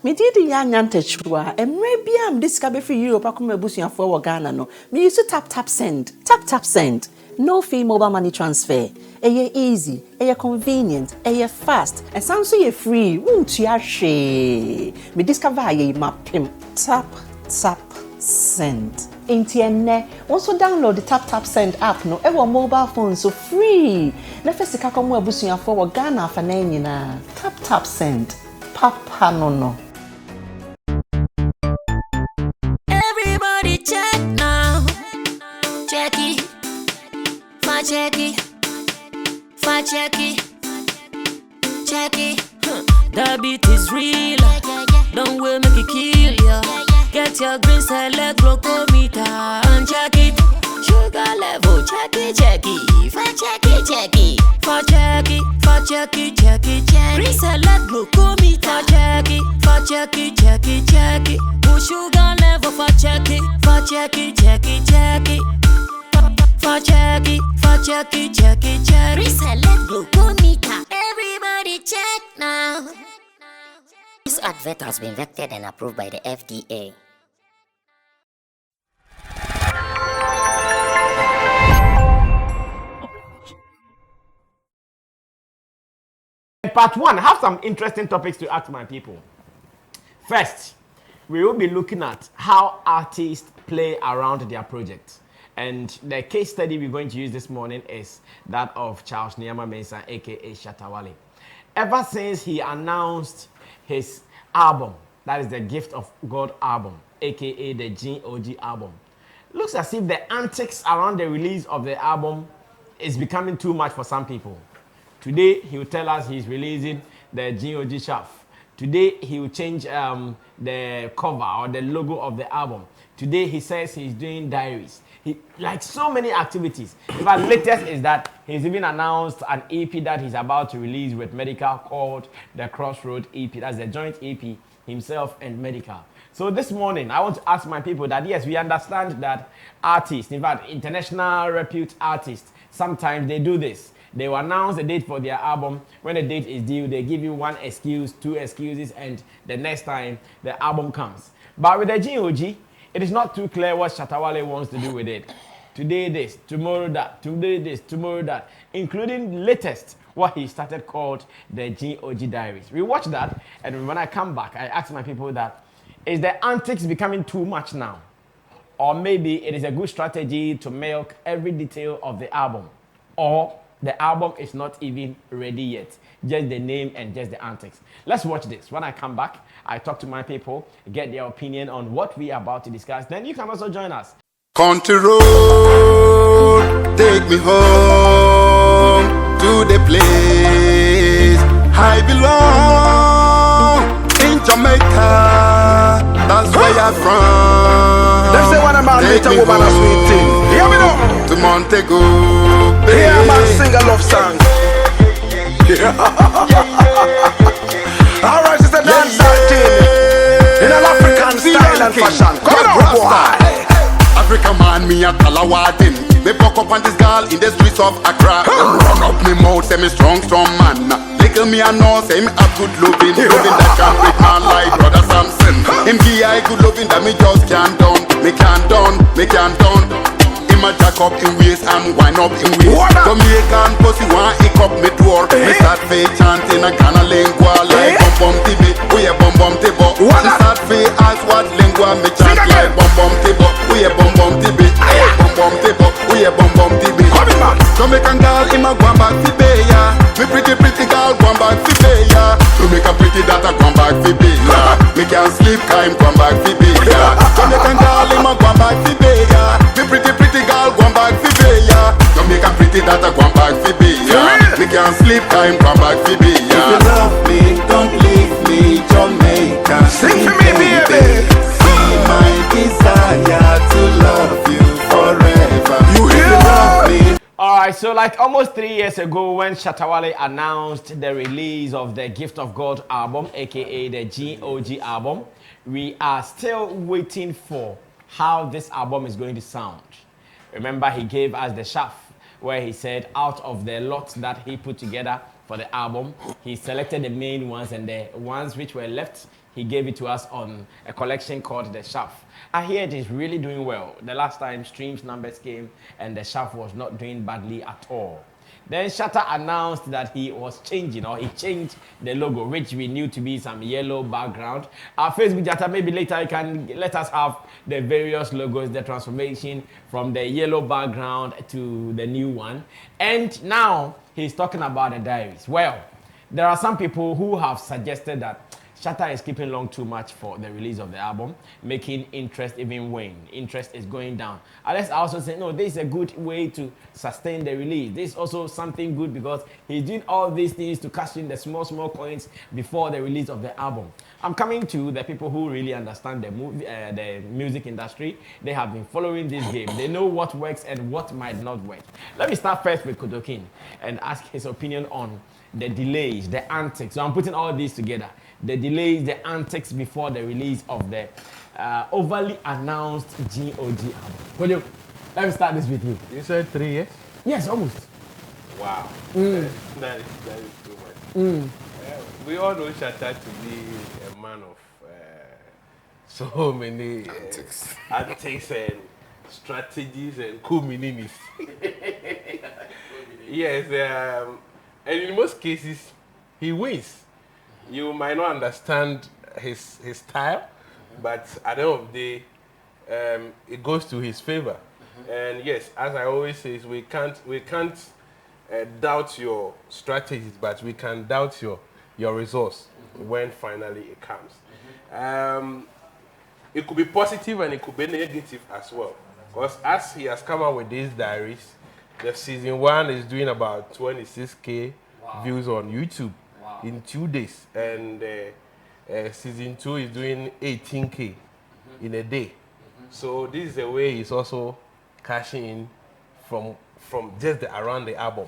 Me did Yanyante Chua, and maybe I'm discovered for you, Pakuma Busia for Ghana. No, me used to tap send. Tap send. No fee mobile money transfer. Eye easy, eye convenient, eye fast, and sounds so free. Won't you share? Me discover ye mapim. Tap send. Intienne, also download the tap send app no ever mobile phone so free. Na first ka komo abusuya for Ghana fa na nyina. Tap send. Papa no. Everybody check now. Check it. Check it. The beat is real. Don't wait, make it kill ya. Get your green select glucometer and check it. Sugar level, check it. Green select glucometer, check it. Push sugar level, check it. Reselect glucometer. Everybody check now. This advert has been vetted and approved by the FDA. Part 1, I have some interesting topics to ask my people. First, we will be looking at how artists play around their projects. And the case study we're going to use this morning is that of Charles Nyama Mensah, aka Shatta Wale. Ever since he announced his album, that is the Gift of God album, aka the GOG album, looks as if the antics around the release of the album is becoming too much for some people. Today, he will tell us he's releasing the GOG shelf. Today, he will change the cover or the logo of the album. Today, he says he's doing diaries. Like so many activities. In fact, latest is that he's even announced an EP that he's about to release with Medical called the Crossroad EP. That's the joint EP, himself and Medical. So this morning, I want to ask my people that yes, we understand that artists, in fact, international repute artists, sometimes they do this. They will announce the date for their album. When the date is due, they give you one excuse, two excuses, and the next time the album comes. But with the GOG, it is not too clear what Shatta Wale wants to do with it. Today this, tomorrow that, today this, tomorrow that, including latest, what he started called the GOG Diaries. We watch that, and when I come back, I ask my people that, is the antics becoming too much now? Or maybe it is a good strategy to milk every detail of the album. Or the album is not even ready yet. Just the name and just the antics. Let's watch this. When I come back, I talk to my people, get their opinion on what we are about to discuss. Then you can also join us. Country road, take me home to the place I belong. In Jamaica, that's where I'm from. Let's say one about later woman a sweet thing. Hear me now. To Montego. Here man sing a love song. Alright, it's a dancehall thing in an African style and fashion. Come on, boy. African man, me a Kalawatin. Me buck up on this girl in the streets of Accra. Run up me mouth, say me strong man. Little me a know, say me a good loving that can break man like brother Samson. Him give I good loving that me just can't down. Me can't down. Him a jack up in waist and wind up in waist. Jamaican pussy want hick up me door. Me start fake chanting a Ghana lingua like bum tibi. We a bum tibo. Me start fake ask what lingua me chant like bum tibo. We a bum tibi. Bum tibo. We a bum tibi. Jamaican girl him a go back fi pay ya. Me pretty girl go back fi pay ya. Jamaican pretty that a go back fi pay ya. Me can't sleep 'cause him come back fi pay ya. Jamaican girl him a go back fi pay ya. Me pretty girl go back fi pay ya. Jamaican pretty that a go back fi pay ya. Me can't sleep 'cause him come back fi pay ya. If you love me, don't leave me, Jamaica. Sing for me, baby. See my desire to love you forever. You hear me? Alright, so like almost 3 years ago when Shatta Wale announced the release of the Gift of God album, aka the GOG album, we are still waiting for how this album is going to sound. Remember, he gave us the shaft where he said out of the lot that he put together for the album, he selected the main ones and the ones which were left, he gave it to us on a collection called The Shaft. I hear it is really doing well. The last time streams numbers came and The Shaft was not doing badly at all. Then Shatta announced that he was changing, or he changed the logo, which we knew to be some yellow background. Our Facebook data, maybe later you can let us have the various logos, the transformation from the yellow background to the new one. And now he's talking about the diaries. Well, there are some people who have suggested that Shatta is keeping long too much for the release of the album, making interest even wane. Interest is going down. Alex also said, no, this is a good way to sustain the release. This is also something good because he's doing all these things to cash in the small coins before the release of the album. I'm coming to the people who really understand the music industry. They have been following this game. They know what works and what might not work. Let me start first with Kodokin and ask his opinion on the delays, the antics. So I'm putting all these together. The delays, the antics before the release of the overly announced GOG album. Kojo, let me start this with you. You said 3 years? Yes, almost. Wow. That is too much. We all know Shatta to be a man of so many antics and strategies and communities. Yes, and in most cases, he wins. You might not understand his style, but at the end of the day, it goes to his favor. And yes, as I always say, we can't doubt your strategies, but we can doubt your results when finally it comes. It could be positive and it could be negative as well. Because as he has come out with these diaries, the season 1 is doing about 26K views on YouTube in 2 days, and season 2 is doing 18K in a day. So this is the way he's also cashing in from just around the album.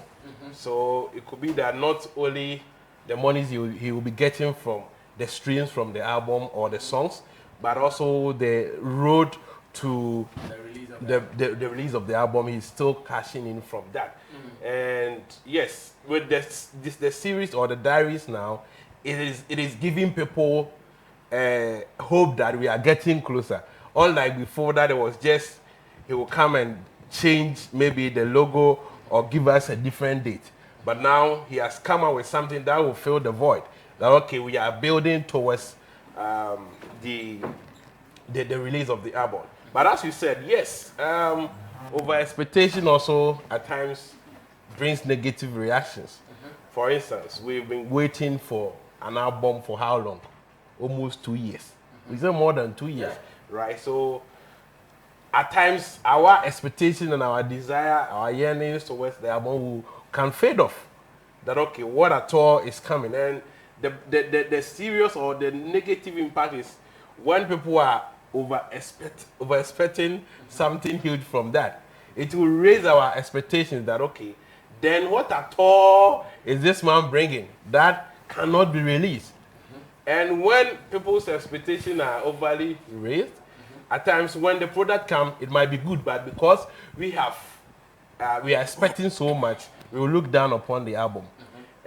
So it could be that not only the monies he will be getting from the streams from the album or the songs, but also the road to the release of the album, he's still cashing in from that. And yes, with the series or the diaries now, it is giving people hope that we are getting closer. Unlike before that, it was just he will come and change maybe the logo or give us a different date. But now he has come out with something that will fill the void. That okay, we are building towards the release of the album. But as you said, yes, over expectation also at times brings negative reactions. For instance, we've been waiting for an album for how long? Almost 2 years. Is it more than 2 years? Right? So at times our expectation and our desire, our yearnings towards the album can fade off. That okay, what at all is coming? And the serious or the negative impact is when people are over expecting something huge from that. It will raise our expectations that okay, then what at all is this man bringing that cannot be released? And when people's expectations are overly raised, at times when the product comes, it might be good, but because we are expecting so much, we will look down upon the album.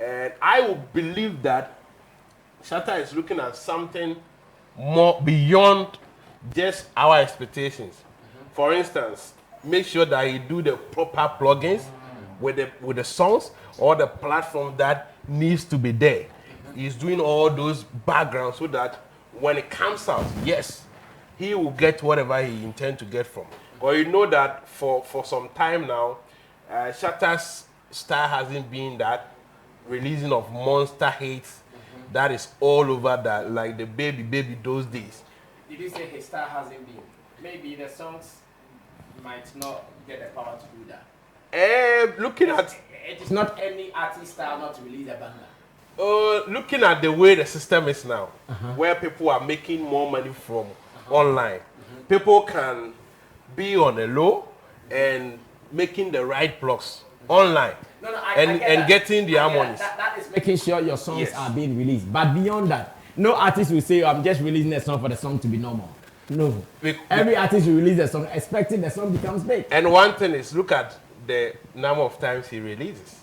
And I would believe that Shatta is looking at something more beyond just our expectations. For instance, make sure that you do the proper plugins with the songs or the platform that needs to be there. He's doing all those backgrounds so that when it comes out, yes, he will get whatever he intends to get from. But you know that for some time now, Shatta's style hasn't been that releasing of monster hits that is all over that, like the baby those days. Did you say his style hasn't been? Maybe the songs might not get the power to do that. Looking at it's not any artist style not to release a banger. Looking at the way the system is now, where people are making more money from online, people can be on the low and making the right plugs online and getting the harmonies. That is making sure your songs are being released. But beyond that, no artist will say, I'm just releasing a song for the song to be normal. No. Every artist will release a song expecting the song becomes big. And one thing is, look at the number of times he releases.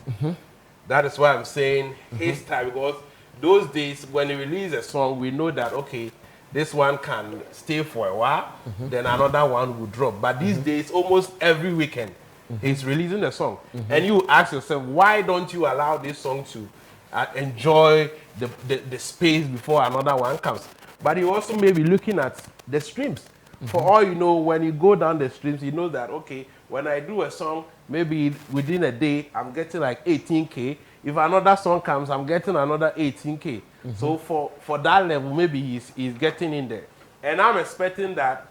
That is why I'm saying his style, because those days when he released a song, we know that okay, this one can stay for a while, then another one will drop. But these days, almost every weekend, he's releasing a song. And you ask yourself, why don't you allow this song to enjoy the space before another one comes? But you also may be looking at the streams. For all you know, when you go down the streams, you know that, okay, when I do a song, maybe within a day, I'm getting like 18K. If another song comes, I'm getting another 18K. So for that level, maybe he's getting in there. And I'm expecting that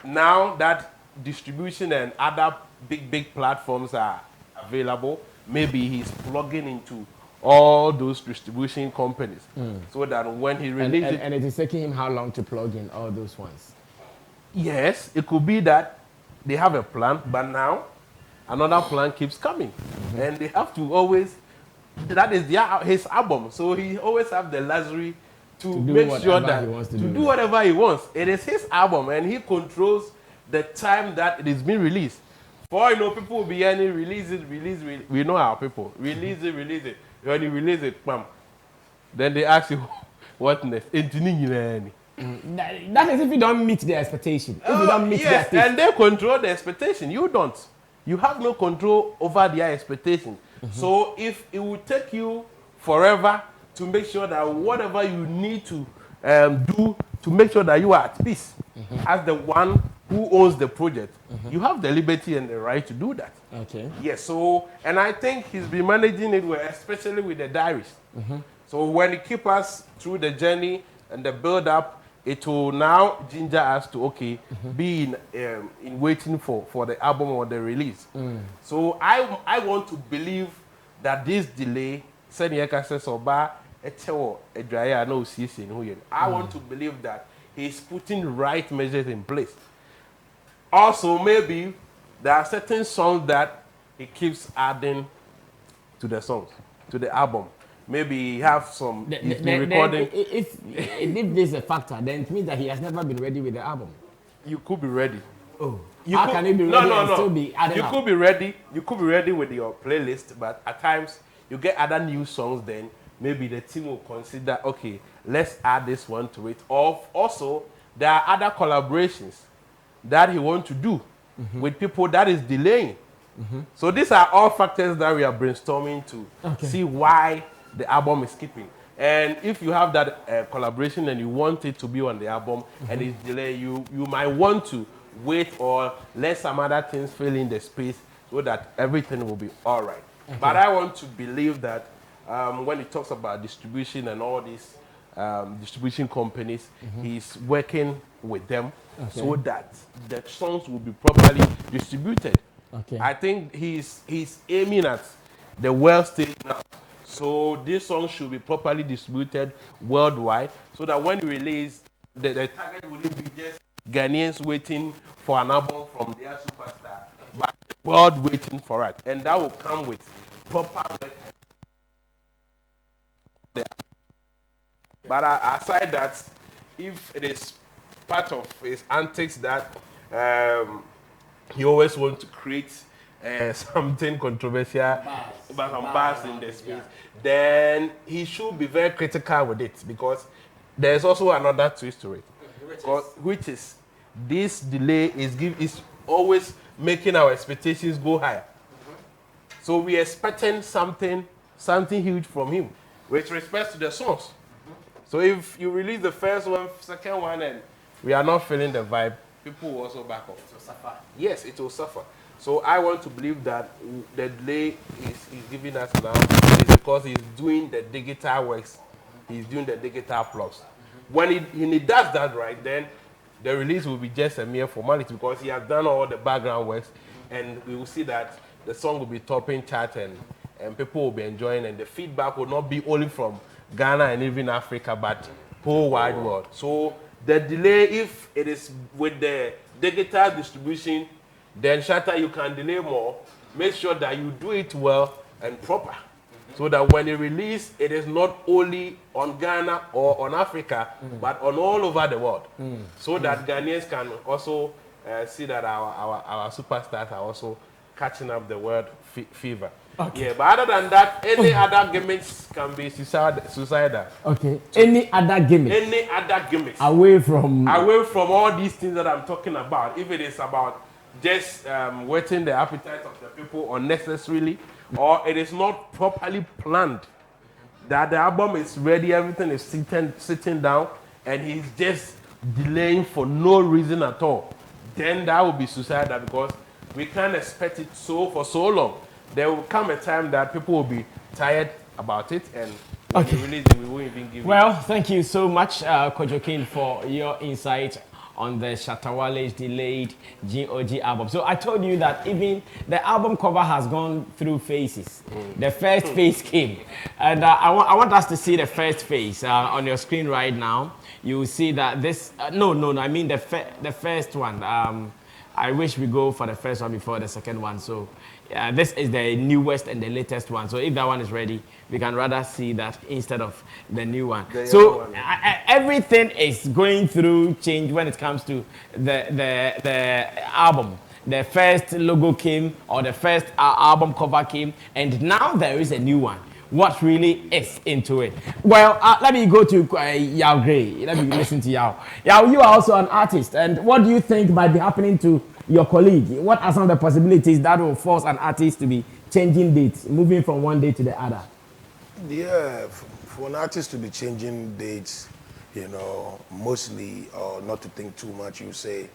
now that distribution and other big platforms are available, maybe he's plugging into all those distribution companies. So that when he releases it... And it is taking him how long to plug in all those ones? Yes, it could be that they have a plan, but now another plan keeps coming. And they have to always... That is his album. So he always have the luxury to make sure that to do whatever he wants. It is his album, and he controls the time that it is being released. For you know, people will be any release it. We know our people. Release it. When you release it, bam. Then they ask you, what next? That is if you don't meet their expectation. If you don't meet their and they control the expectation. You don't. You have no control over their expectation. So if it will take you forever to make sure that whatever you need to do to make sure that you are at peace as the one who owns the project, you have the liberty and the right to do that. Okay. Yes. So, and I think he's been managing it well, especially with the diaries. So when he keep us through the journey and the build up, it will now ginger us to be in waiting for the album or the release. So I want to believe that this delay, I want to believe that he's putting right measures in place. Also, maybe there are certain songs that he keeps adding to the songs, to the album. Maybe he have some he's been recording. If this is a factor, then it means that he has never been ready with the album. You could be ready. Oh, how can you be ready and still be adding You could be ready. You could be ready with your playlist, but at times you get other new songs. Then maybe the team will consider, okay, let's add this one to it. Or also, there are other collaborations that he wants to do with people that is delaying. So these are all factors that we are brainstorming to see why the album is skipping. And if you have that collaboration and you want it to be on the album and it's delayed, you might want to wait or let some other things fill in the space so that everything will be all right. But I want to believe that when he talks about distribution and all these distribution companies, he's working with them so that the songs will be properly distributed. I think he's aiming at the world stage now. So this song should be properly distributed worldwide so that when you release, the target wouldn't be just Ghanaians waiting for an album from their superstar, but the world waiting for it. And that will come with proper work. But aside that, if it is part of his antics that he always wants to create something controversial, but some bars in the space, then he should be very critical with it, because there's also another twist to it, which is this delay is always making our expectations go higher. So we are expecting something huge from him with respect to the songs. So if you release the first one, second one, and we are not feeling the vibe, people will also back off. It will suffer. Yes, it will suffer. So I want to believe that the delay is giving us now is because he's doing the digital works, he's doing the digital plugs. When he does that right, then the release will be just a mere formality because he has done all the background works, and we will see that the song will be topping chart and people will be enjoying, and the feedback will not be only from Ghana and even Africa, but whole wide world. So the delay, if it is with the digital distribution, then Shatta, you can delay more. Make sure that you do it well and proper, so that when you release, it is not only on Ghana or on Africa, but on all over the world, so that Ghanaians can also see that our superstars are also catching up the world fever. Okay. Yeah, but other than that, any other gimmicks can be suicidal. Okay. Any other gimmick? Any other gimmicks. Away from all these things that I'm talking about. If it is about just whetting the appetite of the people unnecessarily, or it is not properly planned, that the album is ready, everything is sitting down, and he's just delaying for no reason at all, then that will be suicidal, because we can't expect it for so long. There will come a time that people will be tired about it, and when we release it, we won't even give Well, thank you so much, Kojokin, for your insight on the Shatawale's delayed GOG album. So I told you that even the album cover has gone through phases. The first phase came, and I want us to see the first phase on your screen right now. You will see that this no, I mean the first one. I wish we go for the first one before the second one. So this is the newest and the latest one. So if that one is ready, we can rather see that instead of the new one. So everything is going through change when it comes to the album. The first logo came, or the first album cover came, and now there is a new one. What really is into it? Well, let me go to Yao Gray. Let me listen to Yao. Yao, you are also an artist, and what do you think might be happening to your colleague? What are some of the possibilities that will force an artist to be changing dates, moving from one day to the other? Yeah, for an artist to be changing dates, mostly, or not to think too much, you say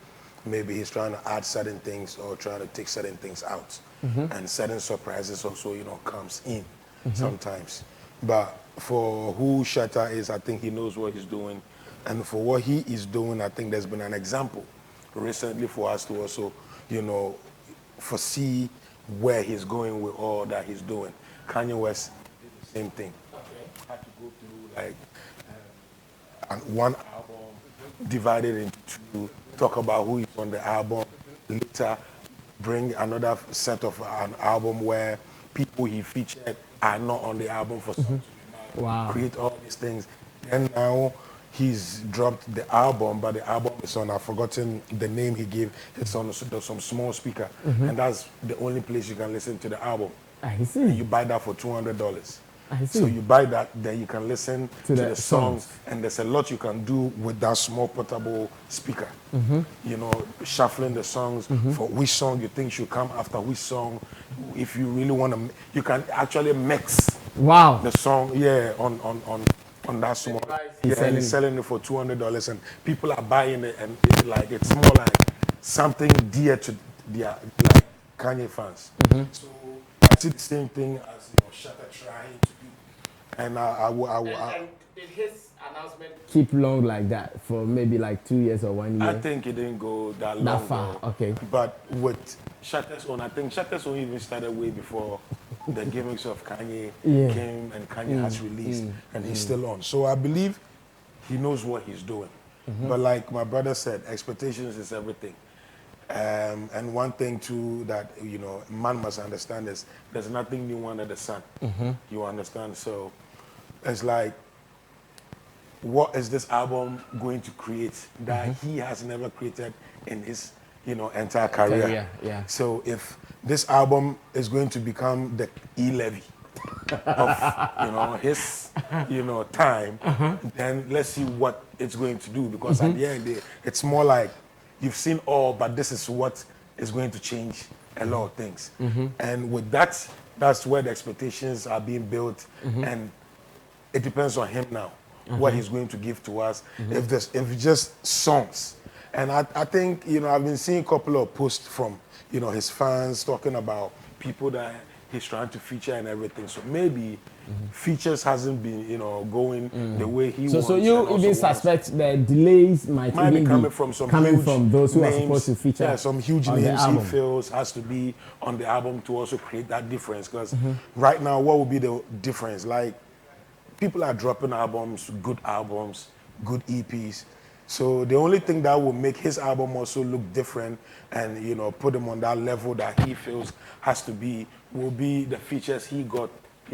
maybe he's trying to add certain things or trying to take certain things out, and certain surprises also, comes in. Sometimes. But for who Shatta is, I think he knows what he's doing. And for what he is doing, I think there's been an example recently for us to also, foresee where he's going with all that he's doing. Kanye West did the same thing. Had to go through like one album, divided into two, talk about who is on the album, later bring another set of an album where people he featured are not on the album for some create all these things. And now he's dropped the album, but the album is on, I've forgotten the name he gave, it's on some small speaker, and that's the only place you can listen to the album. I see. And you buy that for $200. I see. So you buy that, then you can listen to the songs, and there's a lot you can do with that small portable speaker. Shuffling the songs for which song you think should come after which song. If you really want to, you can actually mix the song, on that small. And he's selling it for $200, and people are buying it, and it's more like something dear to their Kanye fans. So I see the same thing as Shatta trying to do, and And did his announcement keep long like that for maybe like 2 years or 1 year? I think it didn't go that long. That far, okay. But with Shatta's own, I think Shatta's own even started way before the gimmicks of Kanye came, and Kanye has released, and he's still on. So I believe he knows what he's doing. But like my brother said, expectations is everything. And one thing too that man must understand is there's nothing new under the sun. You understand? So it's like, what is this album going to create that he has never created in his entire career? So if this album is going to become the E-Levy of his time, then let's see what it's going to do, because at the end of the day, it's more like you've seen all, but this is what is going to change a lot of things. And with that, that's where the expectations are being built, and it depends on him now, what he's going to give to us. If it's just songs, and I think I've been seeing a couple of posts from his fans talking about people that he's trying to feature and everything. So maybe features hasn't been going the way he wants. So you even suspect the delays might even be coming from those who names, are supposed to feature. Yeah, some huge names he feels has to be on the album to also create that difference. Because right now, what would be the difference? Like, people are dropping albums, good EPs. So the only thing that will make his album also look different and put him on that level that he feels has to be, will be the features he got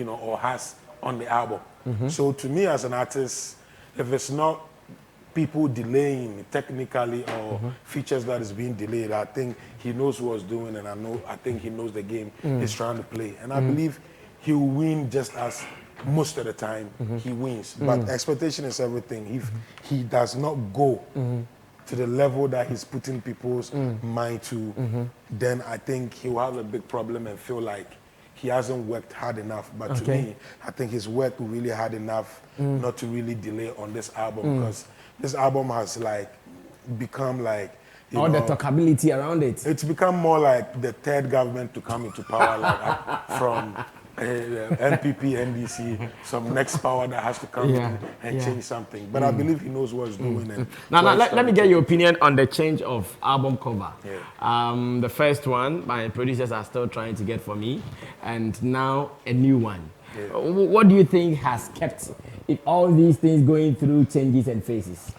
or has on the album. So to me as an artist, if it's not people delaying technically or features that is being delayed. I think he knows what he's doing, and I think he knows the game he's trying to play. And I believe he will win just as most of the time he wins. But expectation is everything. If he does not go to the level that he's putting people's mind to, then I think he will have a big problem and feel like he hasn't worked hard enough. But to me, I think he's worked really hard enough not to really delay on this album, because this album has like become like all the talkability around it. It's become more like the third government to come into power, like from NPP, NDC, some next power that has to come in and change something. But I believe he knows what he's doing. And now let me get your opinion on the change of album cover. The first one, my producers are still trying to get for me, and now a new one. What do you think has kept all these things going through changes and phases?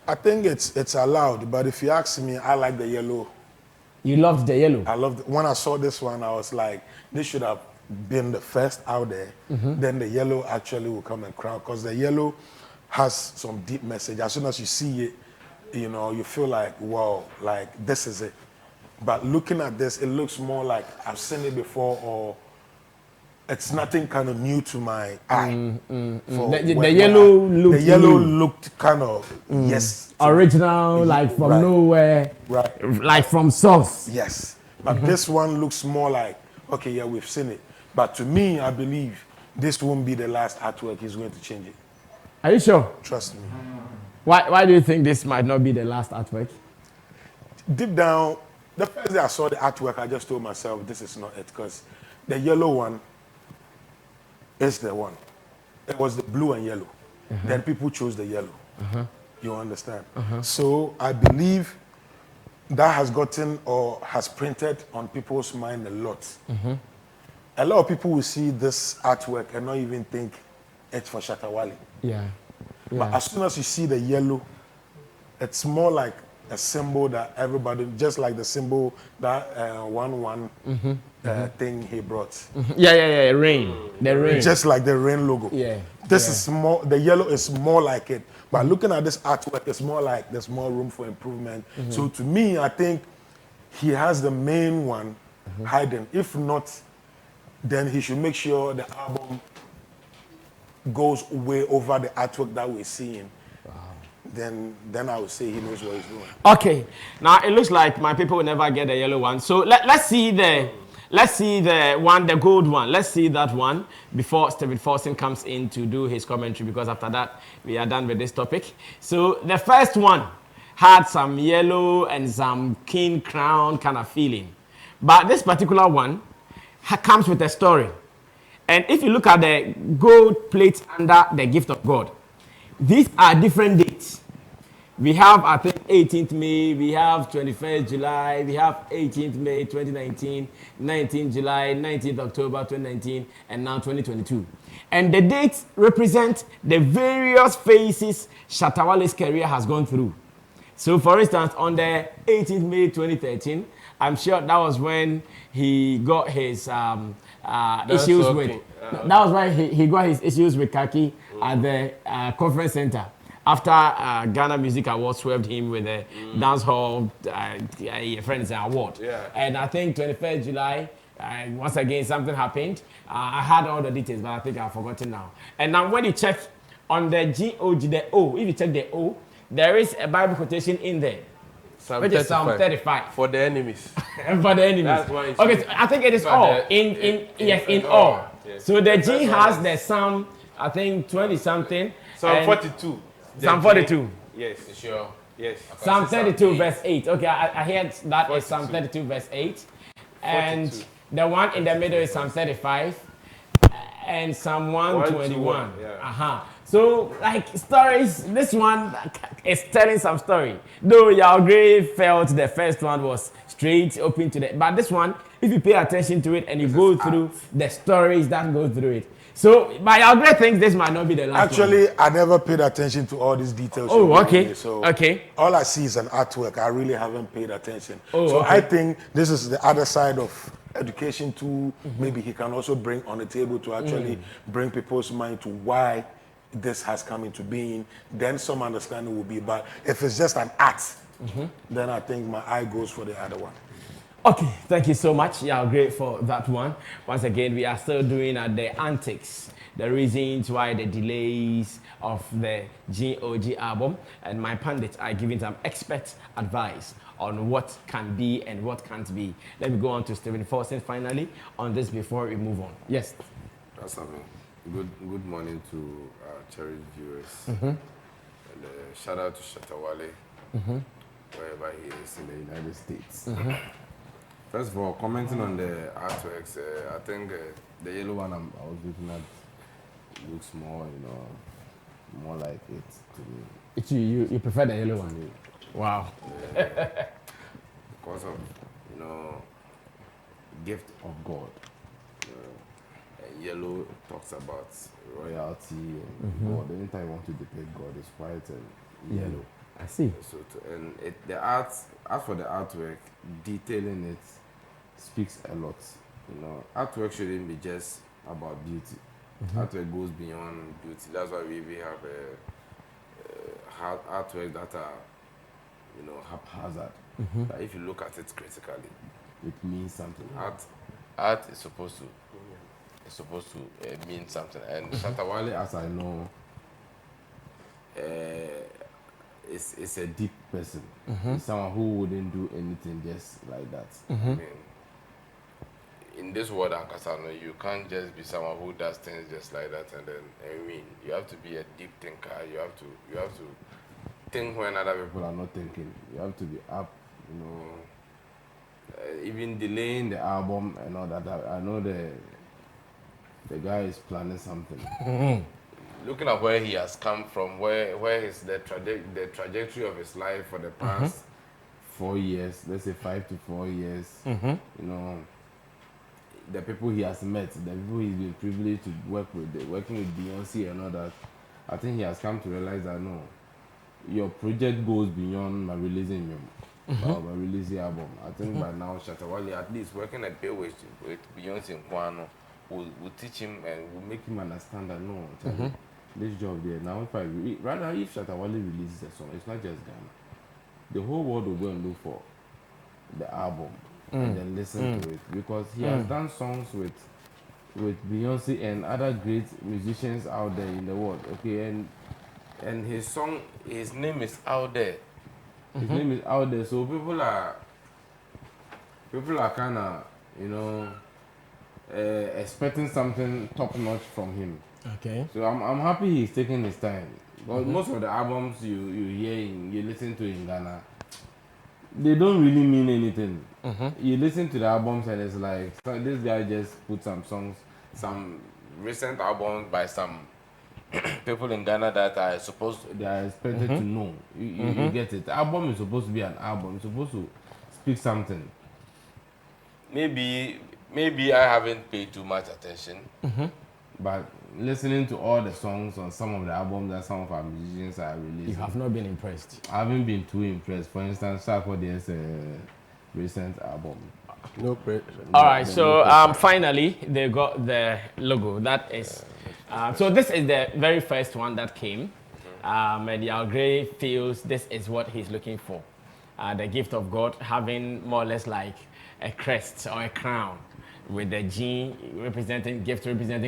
I think it's allowed, but if you ask me, I like the yellow. You loved the yellow? I loved when I saw this one, I was like, this should have been the first out there. Then the yellow actually will come and crown, because the yellow has some deep message. As soon as you see it, you know, you feel like, wow, like this is it. But looking at this, it looks more like I've seen it before, or it's nothing kind of new to my eye. The yellow looked kind of original, like from nowhere, like from source. Yes, but this one looks more like, okay, yeah, we've seen it. But to me, I believe this won't be the last artwork. He's going to change it. Are you sure? Trust me. Why do you think this might not be the last artwork? Deep down, the first day I saw the artwork, I just told myself, this is not it, because the yellow one is the one. It was the blue and yellow. Then people chose the yellow. You understand? So I believe that has gotten or has printed on people's mind a lot. A lot of people will see this artwork and not even think it's for Shatta Wale. But as soon as you see the yellow, it's more like a symbol that everybody, just like the symbol that 1-1 thing he brought. Rain. The rain. Just like the rain logo. This is more, the yellow is more like it. But looking at this artwork, it's more like there's more room for improvement. So to me, I think he has the main one hidden. If not, then he should make sure the album goes way over the artwork that we're seeing. Then I would say he knows what he's doing. Okay, now it looks like my people will never get the yellow one. So let's see the one, the gold one. Let's see that one before Stephen Forson comes in to do his commentary, because after that we are done with this topic. So the first one had some yellow and some king crown kind of feeling, but this particular one comes with a story. And if you look at the gold plate under the gift of God, these are different dates. We have, I think, 18th May, we have 21st July, we have 18th May 2019, 19th July, 19th October 2019, and now 2022. And the dates represent the various phases Shatta Wale's career has gone through. So, for instance, on the 18th May 2013, I'm sure that was when he got his issues with. That was why he got his issues with Kaki at the conference center. After Ghana Music Awards swerved him with a dancehall friends award. And I think 21st July, once again, something happened. I had all the details, but I think I've forgotten now. And now when you check on the GOG, the O, if you check the O, there is a Bible quotation in there. Which is Psalm 35. For the enemies. For the enemies. That's why it's okay, so I think it is all. In all. Yes. So the G has the Psalm, I think 20 something. Psalm 42. Psalm 42. Yes. Sure. Yes. Psalm 32 verse 8. Okay, I heard that 42. Is Psalm 32 verse 8. And 42. The one in the middle is Psalm 35. And Psalm 121. So, like, stories, this one is telling some story. Though Yalgray felt the first one was straight, open to the... But this one, if you pay attention to it and you go through the stories that go through it. So, my Yalgray thinks this might not be the last Actually, one. I never paid attention to all these details. Oh, okay. So okay. All I see is an artwork. I really haven't paid attention. Oh, so okay. I think this is the other side of education too. Maybe he can also bring on the table to actually bring people's mind to why this has come into being, then some understanding will be. But if it's just an art, then I think my eye goes for the other one. Okay, thank you so much. Yeah, great for that one. Once again, we are still doing the antics, the reasons why the delays of the GOG album, and my pundits are giving some expert advice on what can be and what can't be. Let me go on to Stephen Forson finally on this before we move on. Yes. That's something. Good morning to our cherished viewers. And shout out to Shatawale, wherever he is in the United States. First of all, commenting on the artworks, I think the yellow one I was looking at looks more, more like it to me. It's you prefer the yellow one? Wow. Because of, gift of God. And yellow talks about royalty and God. Anytime you want to depict God, it's white and yellow. I see. So the art, as for the artwork, detailing it speaks a lot. Artwork shouldn't be just about beauty. Artwork goes beyond beauty. That's why we have artwork that are, haphazard. But if you look at it critically, it means something. Art is supposed to mean something. And Shatawale, as I know, is a deep person. He's someone who wouldn't do anything just like that. I mean, in this world, Ankasano, you can't just be someone who does things just like that. And then, you have to be a deep thinker. You have to think when other people are not thinking. You have to be up, even delaying the album and all that. I know the guy is planning something. Looking at where he has come from, where is the trajectory of his life for the past 4 years, let's say 5 to 4 years, the people he has met, the people he's been privileged to work with, working with Beyonce and all that, I think he has come to realize that no, your project goes beyond my releasing my releasing album. I think by now Shatawale, at least working at Pay with Beyonce and Kwano, will teach him and will make him understand that no, this job there. Now if Shatawale releases a song, it's not just Ghana. The whole world will go and look for the album and then listen to it, because he has done songs with Beyonce and other great musicians out there in the world. Okay, and his name is out there. His name is out there, so people are kind of expecting something top notch from him. Okay. So I'm happy he's taking his time. But most of the albums you hear you listen to in Ghana, they don't really mean anything. You listen to the albums and it's like, so this guy just put some songs, some recent albums by some people in Ghana that are expected to know. You get it. The album is supposed to be an album. It's supposed to speak something. Maybe I haven't paid too much attention, but listening to all the songs on some of the albums that some of our musicians are releasing, you have not been impressed. I haven't been too impressed. For instance, Sarkodie's recent album. No pressure. All right, so finally they got the logo. That is, so this is the very first one that came, and Yao Gray feels this is what he's looking for, the gift of God, having more or less like a crest or a crown with the G representing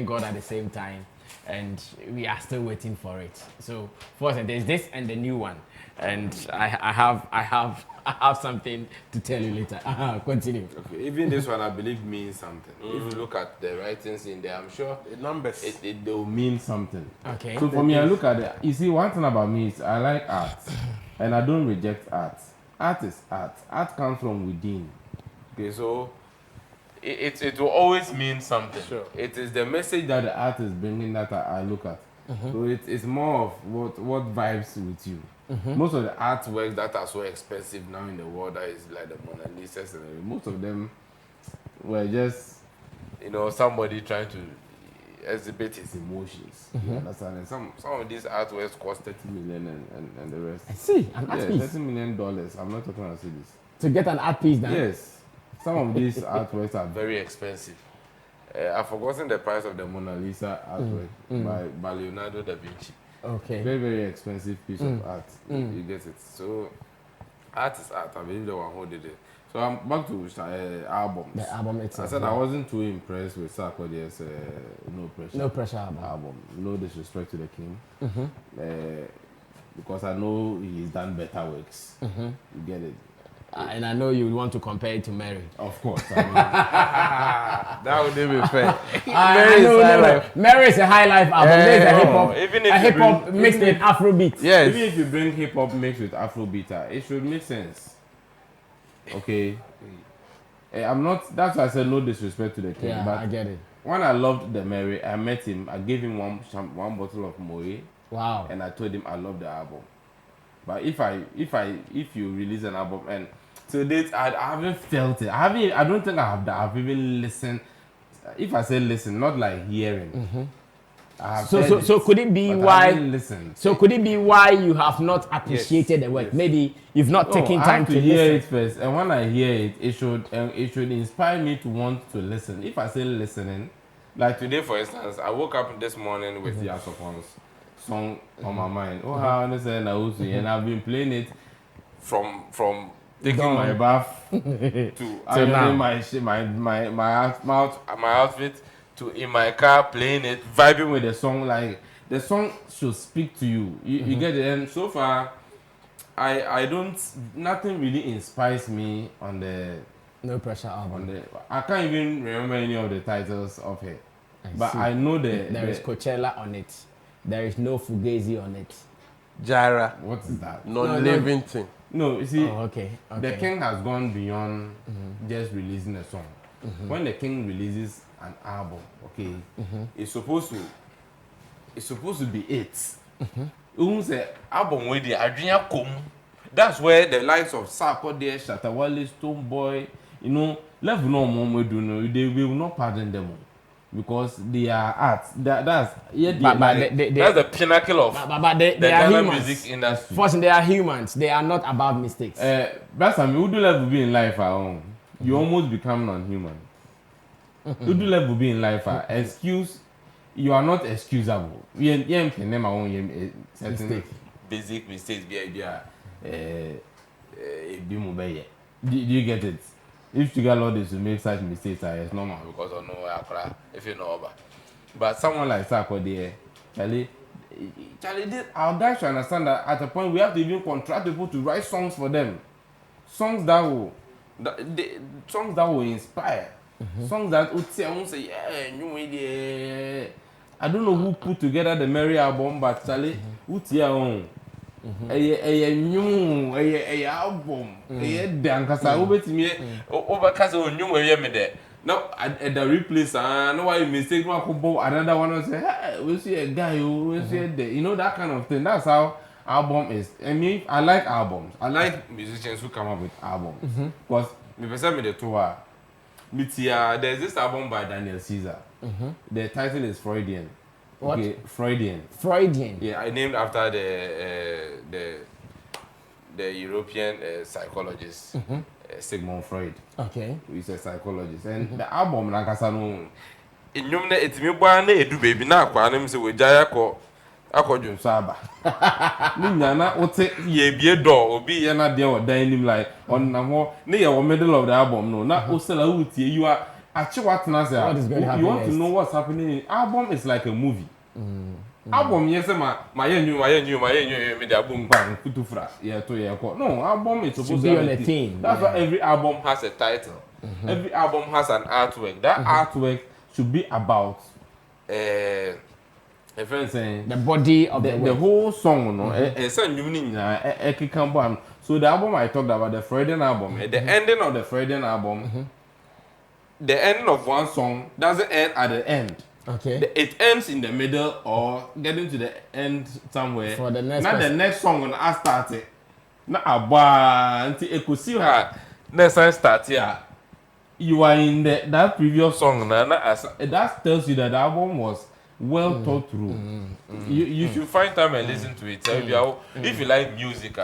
God at the same time, and we are still waiting for it. So first there's this and the new one, and I have something to tell you later. Continue. Okay, even this one I believe means something. If you look at the writings in there, I'm sure The numbers. it will mean something. Okay. So for me, I look at it. You see, one thing about me is I like art, and I don't reject art. Art is art. Art comes from within. Okay, so it will always mean something. Sure. It is the message that the art is bringing that I look at. So it's more of what vibes with you. Most of the artworks that are so expensive now in the world, that is like the Mona Lisa, most of them were just somebody trying to exhibit his emotions. You understand? And some of these artworks cost 30 million and the rest. I see, an art piece. $30 million. I'm not talking about this. To get an art piece done? Yes. Some of these artworks are very expensive. I've forgotten the price of the Mona Lisa artwork by Leonardo da Vinci. Okay. Very, very expensive piece of art. You get it. So, art is art. I believe the one who did it. So I'm back to albums. The album itself. I said I wasn't too impressed with Sarkodie's No Pressure. No Pressure album. No disrespect to the king. Because I know he's done better works. You get it. And I know you would want to compare it to Mary. Of course. I mean, That would be fair. Mary is a high life album. There's a hip hop. even if A you hip hop bring- mixed with Afrobeat. Yes. Even if you bring hip hop mixed with Afrobeat, it should make sense. Okay. I'm not. That's why I said no disrespect to the king. Yeah, but I get it. when I loved the Mary, I met him. I gave him one bottle of Moe, Wow. and I told him I love the album. But if you release an album and to date I haven't felt it. I don't think I've even listened. If I say listen, not like hearing. I have heard So could it be why? Listen. So could it be why you have not appreciated the work? yes. Maybe you've not taken I time have to hear listen. it first, and when I hear it should inspire me to want to listen. If I say listening, like today for instance, I woke up this morning with Yasopon's song on my mind. Oh, how understand and I've been playing it from taking my bath to ironing my outfit to in my car playing it, vibing with the song. Like the song should speak to you. You get it. And so far, I don't. Nothing really inspires me on the No Pressure album. I can't even remember any of the titles of it. But see. I know There is Coachella on it. There is no Fugazi on it. Jara. What is that? Non-living thing. No, you see, Okay. the king has gone beyond just releasing a song. When the king releases an album, okay, it's supposed to be it. Who say album with the Adrian Kom? That's where the likes of Sarkodie, Shatawale, Stonebwoy, level no more do no, they will not pardon them because they are art. That's the pinnacle of But they are Ghana humans. music industry. First, they are humans. They are not above mistakes. That's I mean, who do level be in life you almost become non-human. Who do level be in life excuse, you are not excusable. Certain basic mistakes do you get it? If Sugar Lord is to make such mistakes, it's normal because I know if you know about. But someone like Sarkodie, Charlie, our guys should understand that at a point we have to even contract people to write songs for them. Songs that will inspire. Songs that would say, yeah, I don't know who put together the Mary album, but Charlie, who's your own? A new album. Dankasa over now at the replace, I know why you mistake another one and say, hey, we see a guy who see that kind of thing. That's how album is. I mean, I like albums. I like musicians who come up with albums. Because the tour. There's this album by Daniel Caesar. The title is Freudian. What? Okay, Freudian. Yeah, I named after the European psychologist Sigmund Freud. Okay. He's a psychologist, and the album Nankasa no. Inyum na etimi gba na edu baby na akwa na mse we jaya akọdun saba. Ni nyana ote ye bie do obi ye na de o dan nim like on na ho na ye wo middle of the album no na osela wutie you are what is going to happen. You want to know what's happening. Album is like a movie. Album yes my me the album bang kutufra yeah to yeah no album is supposed to be on a theme. That's why every album has a title. Every album has an artwork. That artwork should be about a friend saying the body of the whole song so the album I talked about, the Freudian album, the ending of the Freudian album, the ending of one song doesn't end at the end. Okay. It ends in the middle or getting to the end somewhere. For the next. Not the next song when I started. Not until you could see her next time start here. You are in that previous song. That tells you that the album was well thought through. You should find time and listen to it. If you like music,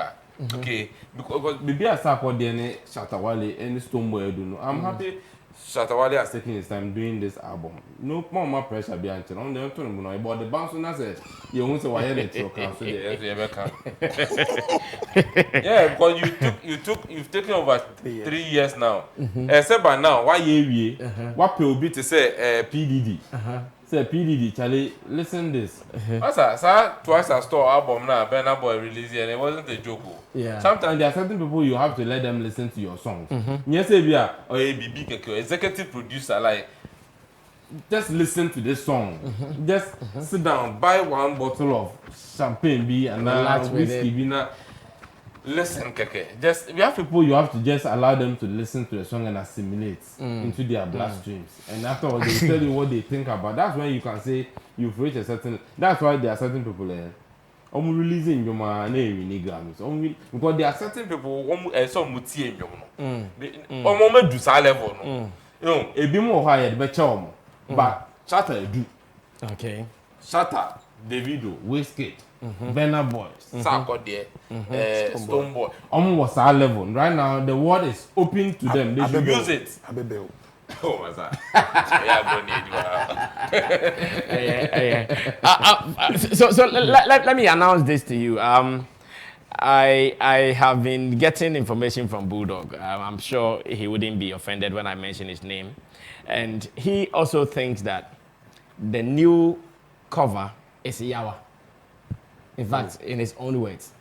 okay, because maybe I start with Shatawale and Stonebwoy. I'm happy Shatawale has taken his time doing this album. No more pressure behind it. On the turn, but the bounce on that said, you won't say why it so yeah, because you've taken over 3 years now. Except by now, why you what will be to say PDD? Say PDD, Charlie, listen this. What's that? Twice I store album now, Burna Boy released it, and it wasn't a joke. Yeah. Sometimes there are certain people you have to let them listen to your songs. Yes, if you are or a BB executive producer, like just listen to this song. Just sit down, buy one bottle of champagne, be and whiskey, be na. Listen, Keke. Just we have people you have to just allow them to listen to the song and assimilate into their bloodstreams. And afterwards they tell you what they think about. That's when you can say you've reached a certain. That's why there are certain people releasing your man Grammys. Because there are certain people some mutie in your do sa level no. You know, a bit more higher the better but Shatter do. Okay. Shatter, Davido, Wizkid, Burna Boy, Sako there, Stone Boy. Was our level. Right now, the world is open to them. They should use it. Oh, what's that? So let me announce this to you. I have been getting information from Bulldog. I'm sure he wouldn't be offended when I mention his name. And he also thinks that the new cover is Yawa. In fact, in his own words.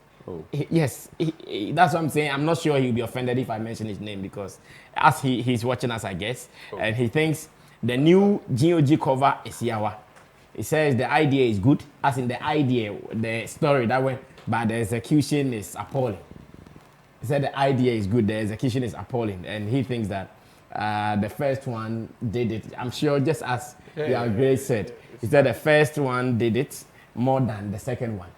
Yes, that's what I'm saying. I'm not sure he'll be offended if I mention his name because as he's watching us, I guess, and he thinks the new GOG cover is Yawa. He says the idea is good, as in the idea, the story that went, but the execution is appalling. He said the idea is good, the execution is appalling, and he thinks that the first one did it. I'm sure, just as Grace said, he said the first one did it more than the second one.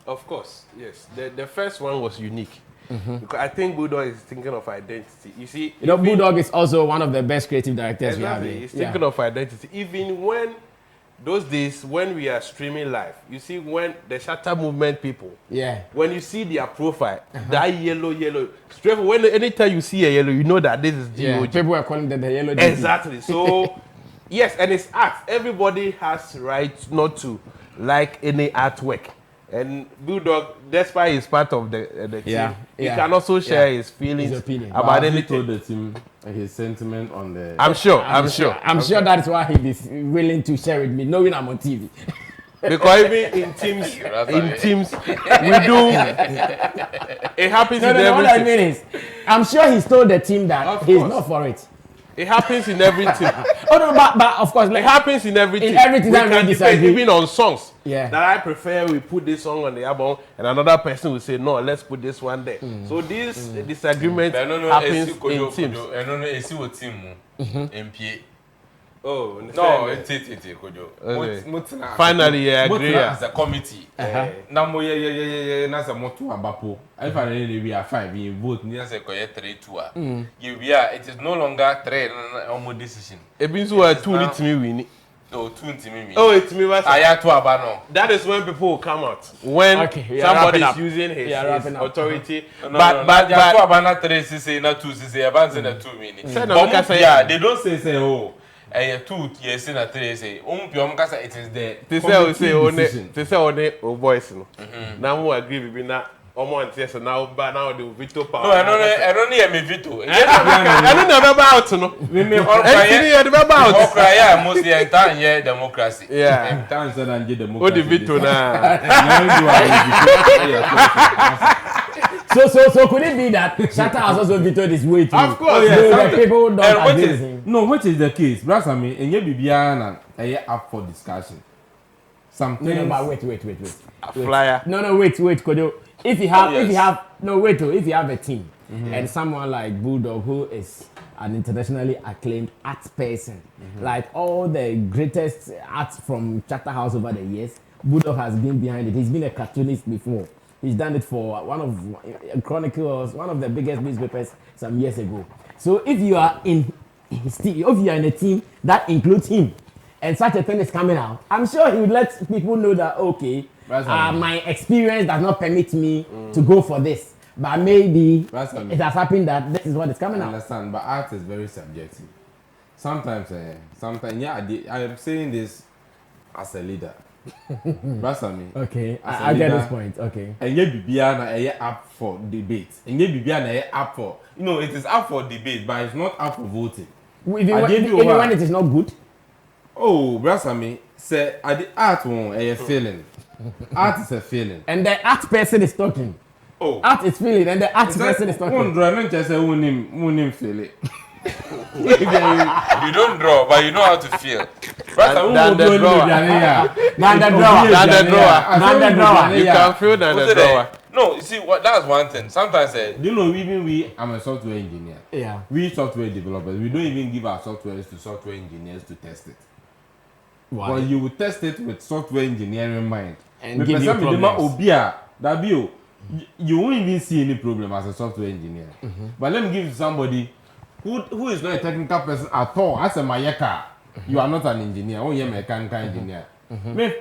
Of course, yes. The first one was unique. Because I think Bulldog is thinking of identity. You see, Bulldog is also one of the best creative directors we have. He's thinking of identity. Even when those days when we are streaming live, you see when the Shatter movement people, when you see their profile, that yellow, straight when anytime you see a yellow, you know that this is GOG. People are calling them the yellow. Exactly. So yes, and it's art. Everybody has right not to like any artwork. And Bulldog, despite he's part of the team, he can also share his feelings, his opinion about anything. He told the team his sentiment on the. I'm sure that's why he is willing to share with me, knowing I'm on TV. Because even in teams, we do. It happens in everything. What I mean is, I'm sure he's told the team that he's not for it. It happens in everything. But of course, like, it happens in everything. In everything that we disagree. Even on songs. Yeah. That I prefer we put this song on the album, and another person will say no, let's put this one there. So this disagreement happens in teams. I don't know. It's what team. MPA. Oh no, it's Kojo. Finally, I agree. As a committee. Now, that's a motto abapo. If I really we are 5, we vote near say 3-2. It is no longer 3 almost decision. It means we are 2 to me win. Oh, 2 to me. Oh, it's me. That is when people will come out. When somebody is using his authority. But 2 abana 3 say not 2 say abans in 2 minutes. They don't say oh. 2 years in a 3 say it is there. They say on voice no. Now we agree with na so now the veto power. No, I don't hear me veto. I don't know about no. We may all cry most the entire year democracy. Yeah. Time said and democracy. Oh the veto na. So could it be that Shatter has also vetoed his way to? Of course, yes. People don't agree with him. No, which is the case? Brother, I mean, and you be up for discussion. Something. No, but wait. A flyer. No, wait, Kojo. If you have a team and someone like Bulldog who is an internationally acclaimed art person, like all the greatest arts from Charterhouse over the years, Bulldog has been behind it. He's been a cartoonist before. He's done it for one of Chronicles, one of the biggest newspapers some years ago. So if you are in his team, if you are in a team that includes him, and such a thing is coming out, I'm sure he would let people know that okay, my experience does not permit me to go for this, but maybe it has happened that this is what is coming out. I understand, but art is very subjective. sometimes, yeah, I am saying this as a leader. Brasami. Okay, I get this point. Okay. And yet, Bibiana up for debate. And yet, Bibiana up for, it is up for debate, but it's not up for voting. Even when it is not good. Oh, Brasami, say, at the art one, a feeling. Art is a feeling. And the art person is talking. Oh. Art is feeling, and the art person is talking. One draw, not just say, won't feel it. You don't draw, but you know how to feel. Than the drawer. You can feel than the drawer. No, you see, that's one thing. Sometimes, even I'm a software engineer. Yeah. We software developers, we don't even give our softwares to software engineers to test it. Why? But you will test it with software engineering mind. And give you problems. You won't even see any problem as a software engineer. But let me give you somebody who is not a technical person at all. As a Mayeka, you are not an engineer. Oh, you're a mechanical engineer. You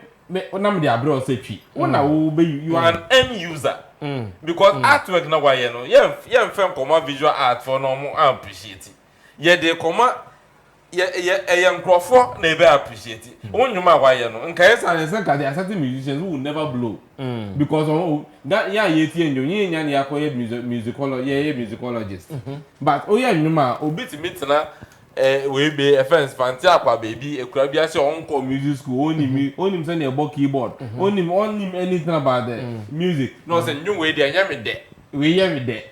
are an end user. Because artwork now, you film visual art for normal appreciate it. Yeah, they come a young Crawford never appreciate it. Only my why you know. In case there are certain musicians who will never blow because that musicologist. But we be a fence fancy aqua baby, a crab yes, your uncle music school, only send a book keyboard, only anything about the music. No, send new way there, yammy there. We hear there.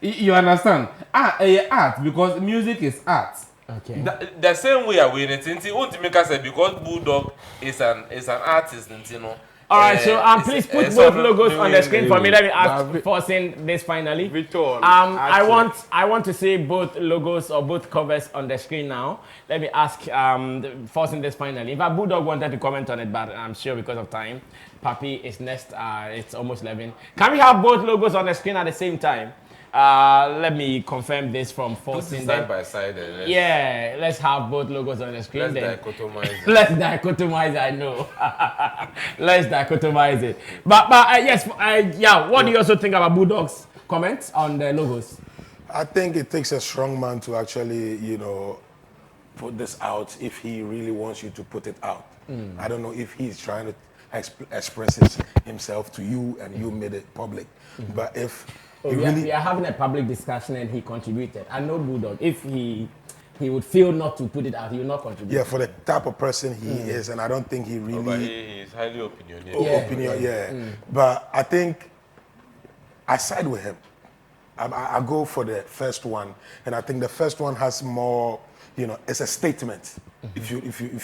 You understand? Art because music is art. Okay. The same way I win it. Until make us say because Bulldog is an artist, you know. All right, so please put both logos on the screen for me. Let me ask Forcing this finally. I want to see both logos or both covers on the screen now. Let me ask Forcing this finally. In fact, Bulldog wanted to comment on it, but I'm sure because of time. Papi is next. It's almost 11. Can we have both logos on the screen at the same time? Let me confirm this from Forcing. Side by side. Yeah, let's have both logos on the screen. Let's dichotomize it. Let's dichotomize it, I know. Let's dichotomize it. But yes, yeah, what do you also think about Bulldog's comments on the logos? I think it takes a strong man to actually, put this out if he really wants you to put it out. I don't know if he's trying to express himself to you and you made it public. But if we are having a public discussion and he contributed. I know Bulldog. If he would feel not to put it out, he will not contribute. Yeah, for the type of person he is, and I don't think he really. But he is highly opinionated. But I think I side with him. I go for the first one, and I think the first one has more. It's a statement. If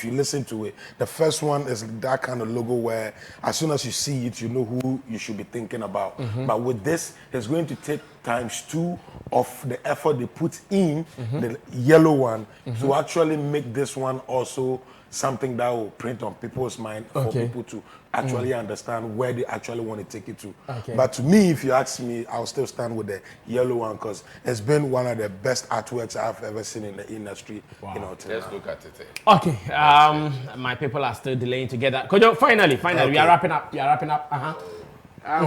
you listen to it, the first one is that kind of logo where as soon as you see it, you know who you should be thinking about. But with this, it's going to take ×2 of the effort they put in the yellow one to actually make this one also something that will print on people's mind for people to actually understand where they actually want to take it to. But to me, if you ask me, I'll still stand with the yellow one because it's been one of the best artworks I've ever seen in the industry. Let's look at it. Okay, my people are still delaying to get that. Kojo, finally, we are wrapping up. I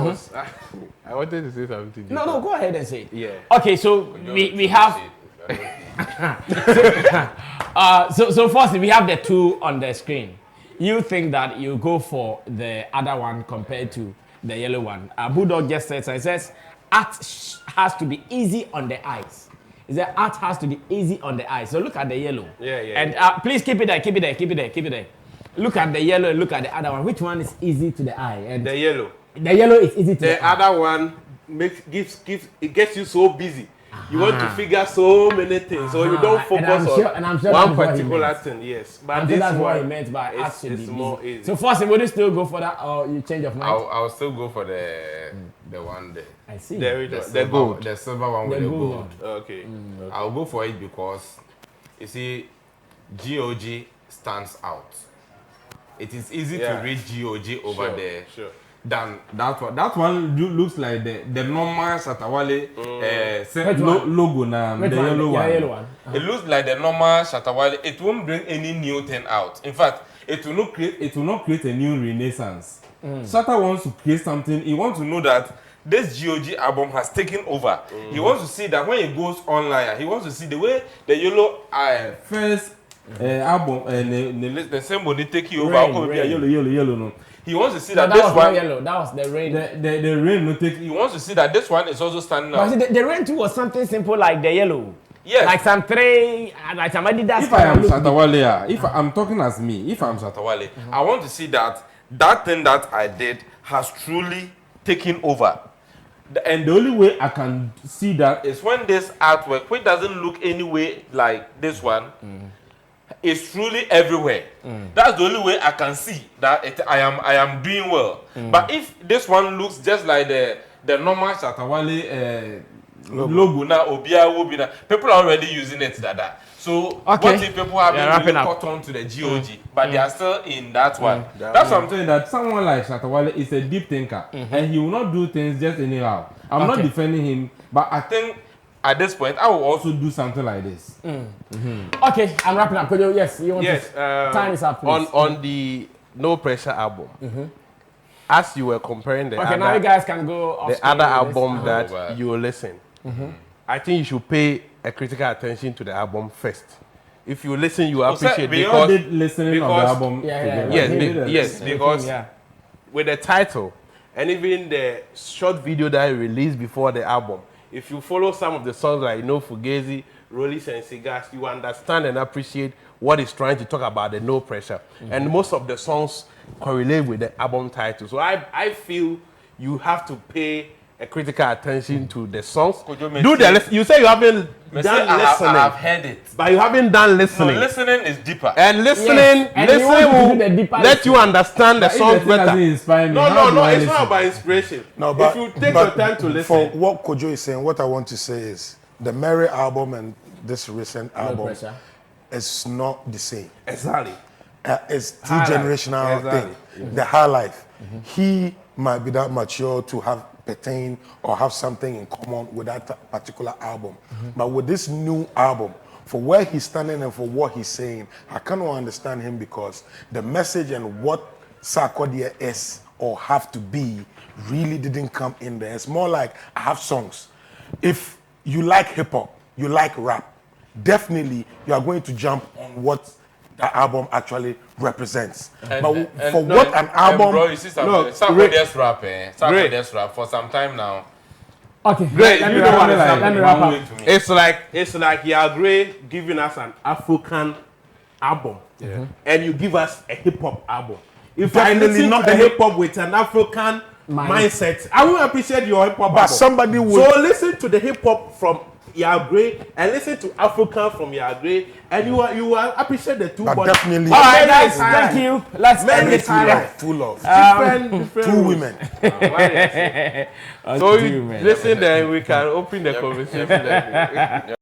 wanted to say something. No, go ahead and say it. Yeah. Okay, so we have. So firstly, we have the two on the screen. You think that you go for the other one compared to the yellow one. Bulldog just says, it says, art has to be easy on the eyes. Is that art has to be easy on the eyes. So look at the yellow. Yeah. And please keep it there. Look at the yellow and look at the other one. Which one is easy to the eye? And the yellow. The yellow is easy to the eye. The other one it gets you so busy. You want to figure so many things, so you don't focus on one particular thing. Yes, but this that's what he meant by it's more easy. So first, would you still go for that, or you change of mind? I'll still go for the one there. I see. The gold, the silver one with the gold. Okay. I'll go for it because you see, GOG stands out. It is easy to read GOG over there. Sure. Than that one. That one looks like the normal Shatawale logo now. The yellow one. It looks like the normal Shatawale. It won't bring any new thing out. In fact, it will not create a new renaissance. Shatta wants to create something. He wants to know that this GOG album has taken over. He wants to see that when he goes online, he wants to see the way the yellow first album the same money take you over. Rain, Come Rain. yellow no. He wants to see No, that that this was one. not yellow. That was the rain. the rain no take. He wants to see that this one is also standing But out. see, the rain too was something simple like the yellow. Yes. Like some three, like some Adidas. If I am Shatawale, if I'm talking as me, if I'm Shatawale, I want to see that thing that I did has truly taken over. And the only way I can see that is when this artwork, which doesn't look any way like this one, is truly everywhere. That's the only way I can see that I am doing well. But if this one looks just like the normal Shatawale logo now, Obia, people are already using it. So what if people haven't really caught on to the GOG, but they are still in that one? That's what I'm saying, that someone like Shatawale is a deep thinker, and he will not do things just anyhow. I'm not defending him, but I think at this point I will also do something like this. Okay, I'm wrapping up. Yes, you want to? Time is up, please. On the No Pressure album, as you were comparing the now you guys can go off the other album that you will listen. I think you should pay a critical attention to the album first. If you listen, you appreciate because did listening of the album. Yes, because with the title and even the short video that he released before the album, if you follow some of the songs like No Fugazi, Rollies and Cigars, you understand and appreciate what he's trying to talk about, the No Pressure. And most of the songs correlate with the album title. So I feel you have to pay a critical attention to the songs. Do the you say you haven't done listening. I've heard it, but you haven't done listening. No, listening is deeper. And listening, listening will let you understand the songs better. No, it's not about inspiration. No, but if you take your time to listen. For what Kojo is saying, what I want to say is the Mary album and this recent album is not the same. Exactly. It's two-generational thing. The high life. He might be that mature to have pertain or have something in common with that particular album. But with this new album, for where he's standing and for what he's saying, I cannot understand him because the message and what Sarkodie is or have to be really didn't come in there. It's more like I have songs. If you like hip hop, you like rap, definitely you are going to jump on what the album actually represents. An album, bro, you see Sarkodie's rap, Sarkodie's rap for some time now. Okay, great. You know what it's like? It's like Yagre giving us an African album, and you give us a hip hop album. If I listen to the hip hop with an African mindset, I will appreciate your hip hop album. Somebody would. So listen to the hip hop from Yagre and listen to African from Yagre, and you will appreciate the two. But definitely. All right, guys, thank you. Let's end this time. Full of different two women. So listen, then we can open the conversation.